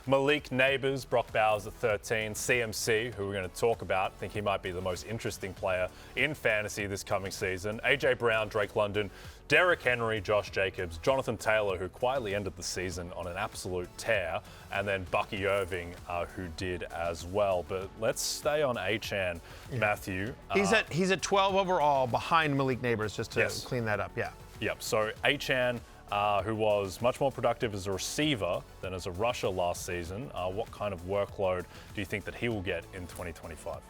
Malik Neighbors, Brock Bowers at 13, CMC, who we're going to talk about. I think he might be the most interesting player in fantasy this coming season. AJ Brown, Drake London, Derrick Henry, Josh Jacobs, Jonathan Taylor, who quietly ended the season on an absolute tear, and then Bucky Irving, who did as well. But let's stay on Achane, Matthew. He's at 12 overall, behind Malik Neighbors, just to clean that up. Yep. So Achane, who was much more productive as a receiver than as a rusher last season. What kind of workload do you think that he will get in 2025?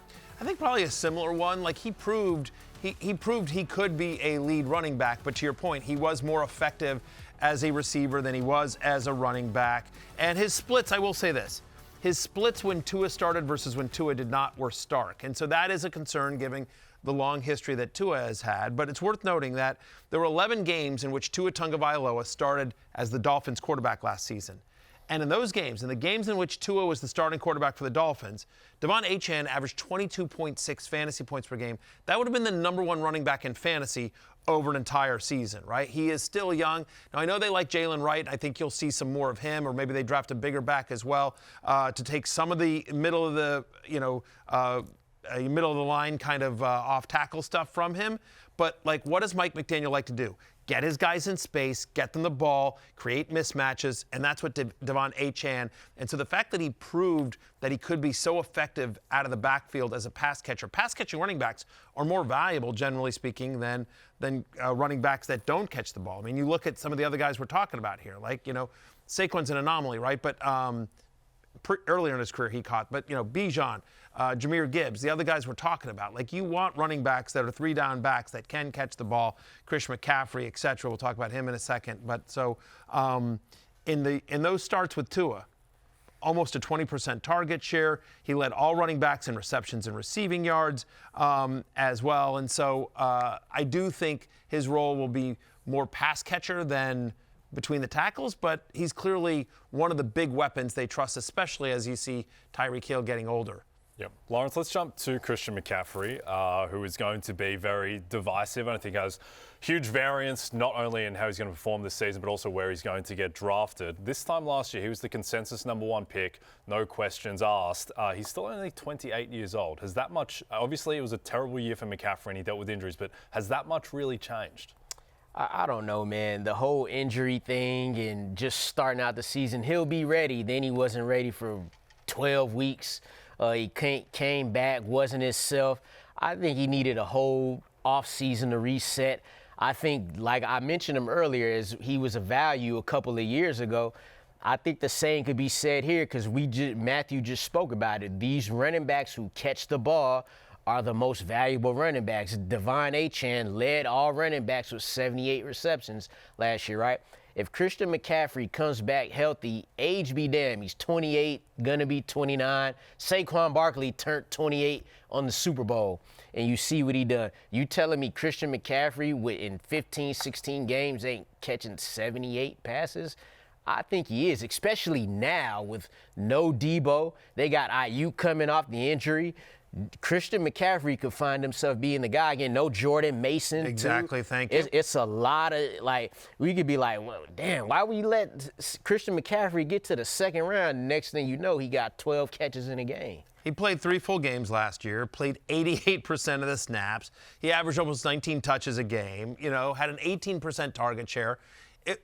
I think probably a similar one. Like he proved he could be a lead running back, but to your point, he was more effective as a receiver than he was as a running back. And his splits, I will say this, his splits when Tua started versus when Tua did not were stark. And so that is a concern given the long history that Tua has had. But it's worth noting that there were 11 games in which Tua Tagovailoa started as the Dolphins quarterback last season. And in those games, in the games in which Tua was the starting quarterback for the Dolphins, Devon Achane averaged 22.6 fantasy points per game. That would have been the number one running back in fantasy over an entire season, right? He is still young. Now, I know they like Jalen Wright. I think you'll see some more of him, or maybe they draft a bigger back as well to take some of the middle of the, middle of the line kind of off tackle stuff from him. But like, what does Mike McDaniel like to do? Get his guys in space, get them the ball, create mismatches, and that's what Devon Achane. And so the fact that he proved that he could be so effective out of the backfield as a pass catcher. Pass-catching running backs are more valuable, generally speaking, than running backs that don't catch the ball. I mean, you look at some of the other guys we're talking about here, like, Saquon's an anomaly, right? But earlier in his career he caught. But, Bijan, Jahmyr Gibbs, the other guys we're talking about. Like, you want running backs that are three-down backs that can catch the ball. Cris McCaffrey, et cetera. We'll talk about him in a second. But so in those starts with Tua, almost a 20% target share. He led all running backs in receptions and receiving yards as well. And so I do think his role will be more pass catcher than between the tackles, but he's clearly one of the big weapons they trust, especially as you see Tyreek Hill getting older. Yep. Lawrence, let's jump to Christian McCaffrey, who is going to be very divisive and I think has huge variance not only in how he's going to perform this season, but also where he's going to get drafted. This time last year, he was the consensus #1 pick, no questions asked. He's still only 28 years old. Has that much, obviously it was a terrible year for McCaffrey and he dealt with injuries, but has that much really changed? I don't know, man. The whole injury thing and just starting out the season, he'll be ready. Then he wasn't ready for 12 weeks. He came back, wasn't himself. I think he needed a whole offseason to reset. I think, like I mentioned him earlier, as he was a value a couple of years ago. I think the same could be said here because Matthew just spoke about it. These running backs who catch the ball are the most valuable running backs. Devon Achane led all running backs with 78 receptions last year, right? If Christian McCaffrey comes back healthy, age be damned, he's 28, gonna be 29. Saquon Barkley turned 28 on the Super Bowl, and you see what he done. You telling me Christian McCaffrey in 15, 16 games ain't catching 78 passes? I think he is, especially now with no Debo. They got Ayuk coming off the injury. Christian McCaffrey could find himself being the guy again. No Jordan Mason. Exactly, too. Thank you. It's a lot of, we could be like, well, damn, why would you let Christian McCaffrey get to the second round? Next thing you know, he got 12 catches in a game. He played 3 full games last year, played 88% of the snaps. He averaged almost 19 touches a game, had an 18% target share.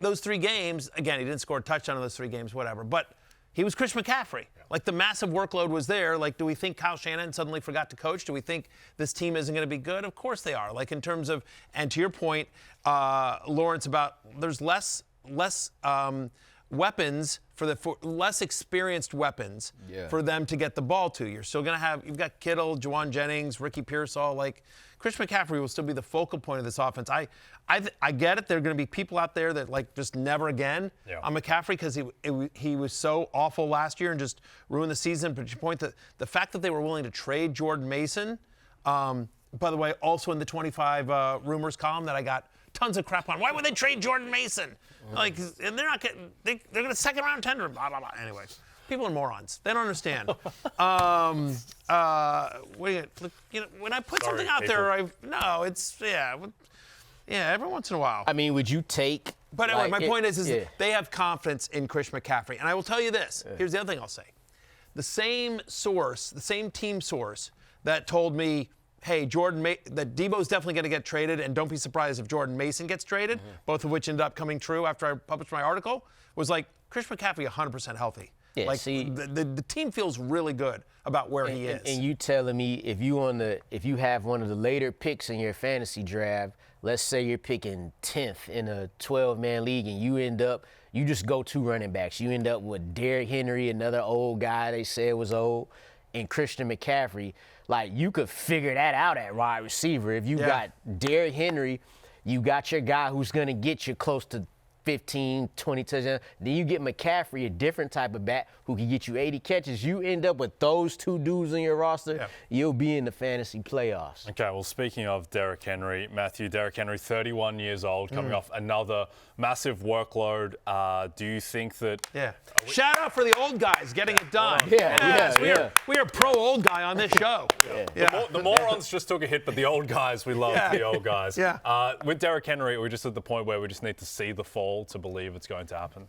Those 3 games, again, he didn't score a touchdown in those 3 games, whatever, but he was Chris McCaffrey. Like, the massive workload was there. Like, do we think Kyle Shanahan suddenly forgot to coach? Do we think this team isn't going to be good? Of course they are. Like, in terms of, and to your point, Lawrence, about there's less weapons for less experienced weapons for them to get the ball to. You're still going to you've got Kittle, Juwan Jennings, Ricky Pearsall. Like, Chris McCaffrey will still be the focal point of this offense. I get it. There are going to be people out there that just never again on McCaffrey because he was so awful last year and just ruined the season. But your point, that the fact that they were willing to trade Jordan Mason, by the way, also in the 25 rumors column that I got tons of crap on. Why would they trade Jordan Mason? And they're not getting. They're going to second round tender. Blah blah blah. Anyway. People are morons. They don't understand. When I put something out there, every once in a while. I mean, would you take But anyway, my point is yeah. they have confidence in Chris McCaffrey. And I will tell you this. Here's the other thing I'll say. The same source, the same team source that told me, hey, that Debo's definitely going to get traded, and don't be surprised if Jordan Mason gets traded, both of which ended up coming true after I published my article, was like, Chris McCaffrey 100% healthy. Yeah, like see, the team feels really good about where he is. And you telling me if you have one of the later picks in your fantasy draft, let's say you're picking 10th in a 12-man league, and you just go 2 running backs. You end up with Derrick Henry, another old guy they said was old, and Christian McCaffrey. Like, you could figure that out at wide receiver. If you got Derrick Henry, you got your guy who's going to get you close to 15, 20 touchdowns. Then you get McCaffrey, a different type of back who can get you 80 catches. You end up with those 2 dudes in your roster, you'll be in the fantasy playoffs. Okay, well, speaking of Derrick Henry, Matthew, Derrick Henry, 31 years old, coming off another massive workload. Do you think that... Yeah. Shout out for the old guys getting it done. Yeah, we are pro old guy on this show. The morons just took a hit, but the old guys, we love the old guys. With Derrick Henry, we're just at the point where we just need to see the fall to believe it's going to happen.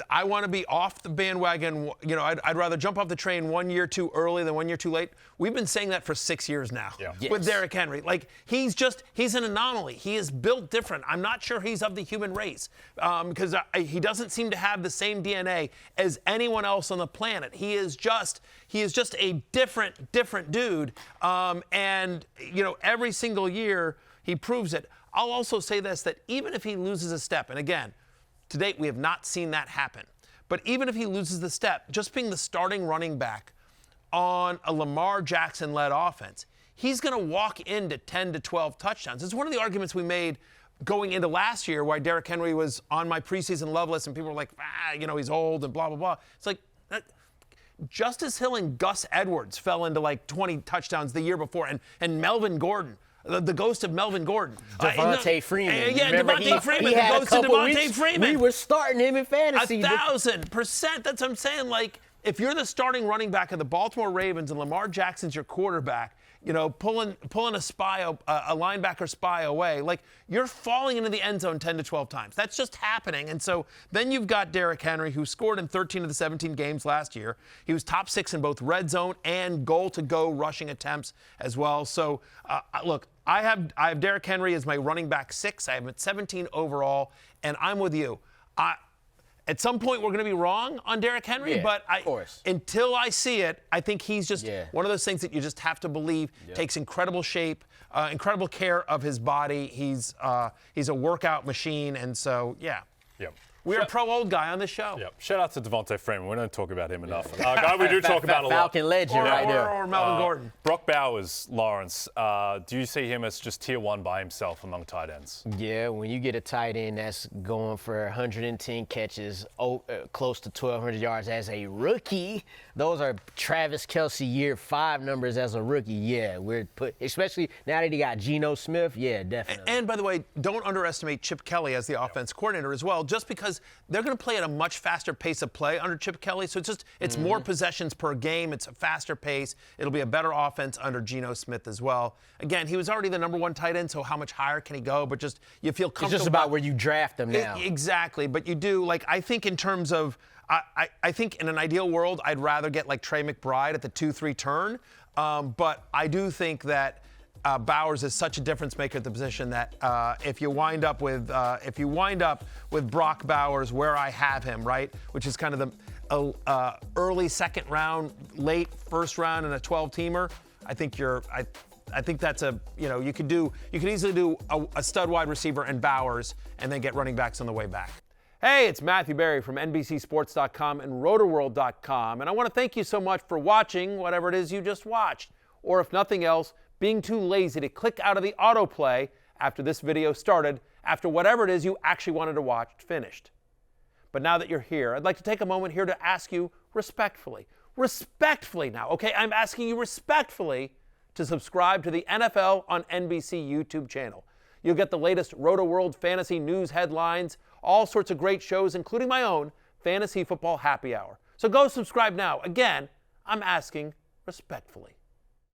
I want to be off the bandwagon. You know, I'd rather jump off the train 1 year too early than 1 year too late. We've been saying that for 6 years now with Derrick Henry. Like, he's an anomaly. He is built different. I'm not sure he's of the human race because he doesn't seem to have the same DNA as anyone else on the planet. He is just a different dude. And, you know, every single year he proves it. I'll also say this, that even if he loses a step, and again, to date, we have not seen that happen. But even if he loses the step, just being the starting running back on a Lamar Jackson-led offense, he's going to walk into 10 to 12 touchdowns. It's one of the arguments we made going into last year why Derrick Henry was on my preseason love list, and people were like, you know, he's old and blah, blah, blah. It's like, Justice Hill and Gus Edwards fell into like 20 touchdowns the year before, and Melvin Gordon. The ghost of Melvin Gordon. Devontae Freeman. Devontae Freeman. The ghost of Devontae Freeman. We were starting him in fantasy. 1,000%. That's what I'm saying. Like, if you're the starting running back of the Baltimore Ravens and Lamar Jackson's your quarterback, you know, pulling a linebacker spy away, like, you're falling into the end zone 10 to 12 times. That's just happening. And so then you've got Derrick Henry, who scored in 13 of the 17 games last year. He was top 6 in both red zone and goal-to-go rushing attempts as well. So, look, I have Derrick Henry as my running back 6. I have him at 17 overall, and I'm with you. At some point, we're going to be wrong on Derrick Henry, but until I see it, I think he's just one of those things that you just have to believe. Takes incredible shape, incredible care of his body. He's a workout machine, and so we're a pro old guy on this show. Shout out to Devontae Freeman. We don't talk about him enough. Guy we do talk about a lot. Falcon legend right there. Or Melvin Gordon. Brock Bowers, Lawrence. Do you see him as just tier 1 by himself among tight ends? Yeah, when you get a tight end that's going for 110 catches, close to 1,200 yards as a rookie, those are Travis Kelce year 5 numbers as a rookie. Yeah, especially now that he got Geno Smith. Yeah, definitely. And by the way, don't underestimate Chip Kelly as the offense coordinator as well, just because they're going to play at a much faster pace of play under Chip Kelly. So it's more possessions per game. It's a faster pace. It'll be a better offense under Geno Smith as well. Again, he was already the number 1 tight end, so how much higher can he go? But just you feel comfortable. It's just about where you draft them now. Exactly. But you do, like, I think in terms of, I think in an ideal world, I'd rather get like Trey McBride at the 2-3 turn. But I do think that Bowers is such a difference maker at the position that if you wind up with Brock Bowers where I have him, right, which is kind of the early second round, late first round in a 12-teamer, I think that's you could easily do a stud wide receiver and Bowers and then get running backs on the way back. Hey, it's Matthew Berry from NBCSports.com and RotoWorld.com, and I want to thank you so much for watching whatever it is you just watched, or if nothing else, being too lazy to click out of the autoplay after this video started, after whatever it is you actually wanted to watch finished. But now that you're here, I'd like to take a moment here to ask you respectfully now, okay? I'm asking you respectfully to subscribe to the NFL on NBC YouTube channel. You'll get the latest RotoWorld fantasy news headlines, all sorts of great shows, including my own Fantasy Football Happy Hour. So go subscribe now. Again, I'm asking respectfully.